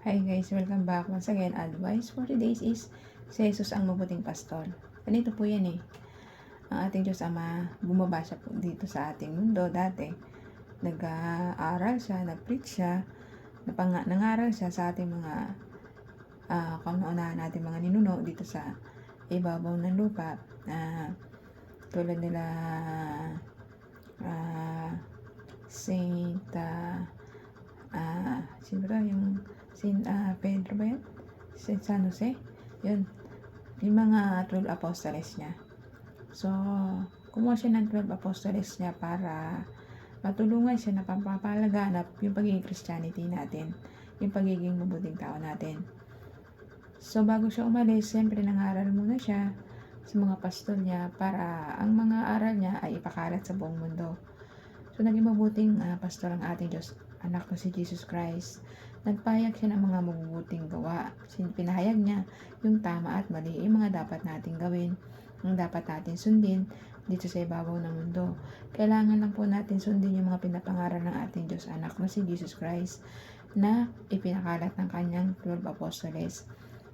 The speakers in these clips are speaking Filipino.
Hi guys, welcome back once again. Advice for today's is si Jesus ang mabuting pastor. Ganito po yan eh. Ang ating Diyos Ama, bumaba siya po dito sa ating mundo dati. Nag-aaral siya, nag-preach siya, nangaral siya sa ating mga kauna-unahan natin mga ninuno dito sa ibabaw ng lupa. Tulad nila Saint sino ba yung Saint Pedro ba yun? Saint San Jose? Yun. Yung mga 12 apostoles niya. So, kumuha siya ng 12 apostoles niya para matulungan siya na papapalaganap yung pagiging Christianity natin. Yung pagiging mabuting tao natin. So, bago siya umalis, siyempre nangaral muna siya sa mga pastol niya para ang mga aral niya ay ipakalat sa buong mundo. So, naging mabuting pastor ang ating Diyos, anak na si Jesus Christ. Nagpahayag siya ng mga mabubuting gawa. Pinahayag niya yung tama at mali, yung mga dapat natin gawin, yung dapat natin sundin dito sa ibabaw ng mundo. Kailangan lang po natin sundin yung mga pinapangaral ng ating Diyos, anak na si Jesus Christ, na ipinakalat ng kanyang 12 apostoles.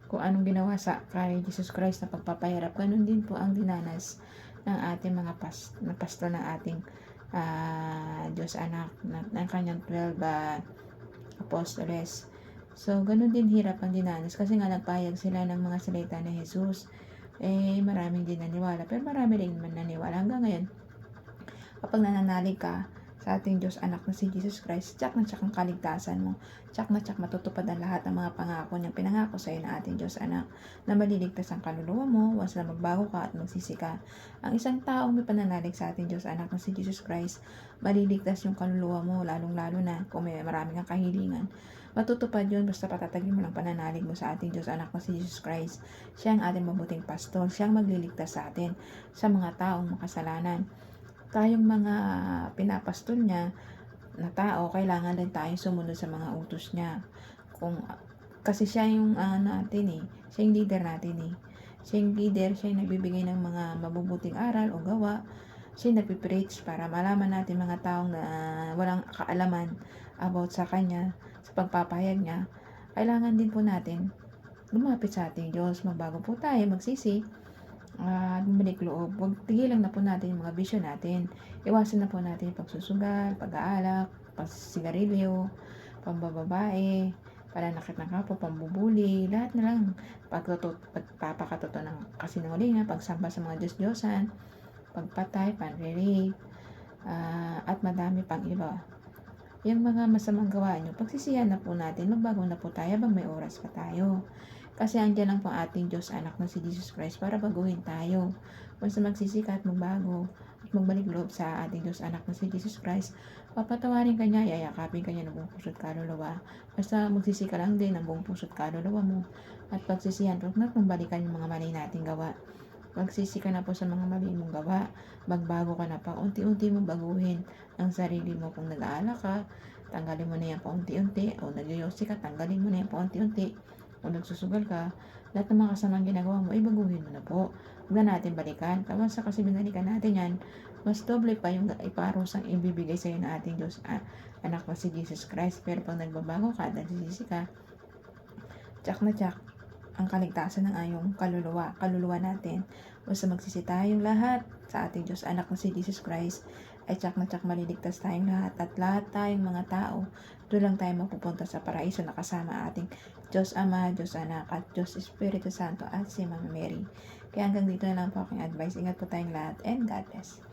Kung anong ginawa sa kay Jesus Christ na pagpapahirap, ganun din po ang dinanas ng ating mga pastor ng ating Diyos anak ng kanyang 12 apostoles. So, ganun din hirap ang dinanas kasi nga nagpahayag sila ng mga salita ni Jesus. Maraming din naniwala, pero marami rin man naniwala hanggang ngayon. Kapag nananalig ka sa ating Diyos anak na si Jesus Christ, tsak na tsak ang kaligtasan mo. Tsak na tsak matutupad ang lahat ng mga pangako niyang pinangako sa iyo na ating Diyos anak, na maliligtas ang kaluluwa mo once na magbago ka at magsisi ka. Ang isang taong may pananalig sa ating Diyos anak na si Jesus Christ, maliligtas yung kaluluwa mo, lalong-lalo na kung may maraming kang kahilingan. Matutupad yun basta patatagin mo lang pananalig mo sa ating Diyos anak na si Jesus Christ. Siya ang ating mabuting pastor, siya ang magliligtas sa atin sa mga taong makasalanan. Tayong mga pinapastol niya na tao, kailangan din tayong sumunod sa mga utos niya. Kasi siya yung natin siya yung leader natin Siya yung leader, siya yung nagbibigay ng mga mabubuting aral o gawa. Siya yung nagpipreach para malaman natin mga taong na walang kaalaman about sa kanya, sa pagpapahayag niya. Kailangan din po natin lumapit sa ating Diyos, magbago po tayo, magsisi, bumalik loob. Huwag tigilan na po natin yung mga bisyo natin. Iwasan na po natin yung pagsusugal, pag-aalak, pagsigarilyo, pambababae, pananakit ng kapwa, pambubuli, lahat na lang. Pagpapakatuto ng kasinungalingan, pagsamba sa mga Diyos-Diyosan, pagpatay, panrirape, at madami pang iba. Yung mga masamang gawa nyo, pagsisihan na po natin, magbago na po tayo habang may oras pa tayo. Kasi andyan lang po ating Diyos anak na si Jesus Christ para baguhin tayo. Basta magsisika at magbago at magbalik loob sa ating Diyos anak na si Jesus Christ, papatawarin ka niya, yayakapin ka niya ng buong puso't kaluluwa. Basta magsisika lang din ng buong puso't kaluluwa mo at pagsisihan, huwag na balikan yung mga mali nating gawa. Magsisi ka na po sa mga mali mong gawa. Magbago ka na pa. Unti-unti mong baguhin ang sarili mo. Kung nag-aalak ka, tanggalin mo na yan paunti-unti. O nagyoyosi ka, tanggalin mo na yan paunti-unti. O nagsusugal ka, lahat ng mga kasamang ginagawa mo, ay baguhin mo na po. Huwag na natin balikan. Tapos kasi binalikan natin yan, mas doble pa yung iparusang ibibigay sa iyo na ating Diyos, anak na si Jesus Christ. Pero pag nagbabago ka, nagsisisi ka, tsak na tsak ang kaligtasan ng ayong kaluluwa natin. Basta magsisi tayong lahat sa ating Diyos anak na si Jesus Christ, ay tsak na tsak maliligtas tayong lahat, at lahat tayong mga tao, doon lang tayo mapupunta sa paraiso na kasama ating Diyos Ama, Diyos Anak, at Diyos Espiritu Santo, at si Mama Mary. Kaya hanggang dito na lang po aking advice. Ingat po tayong lahat, and God bless.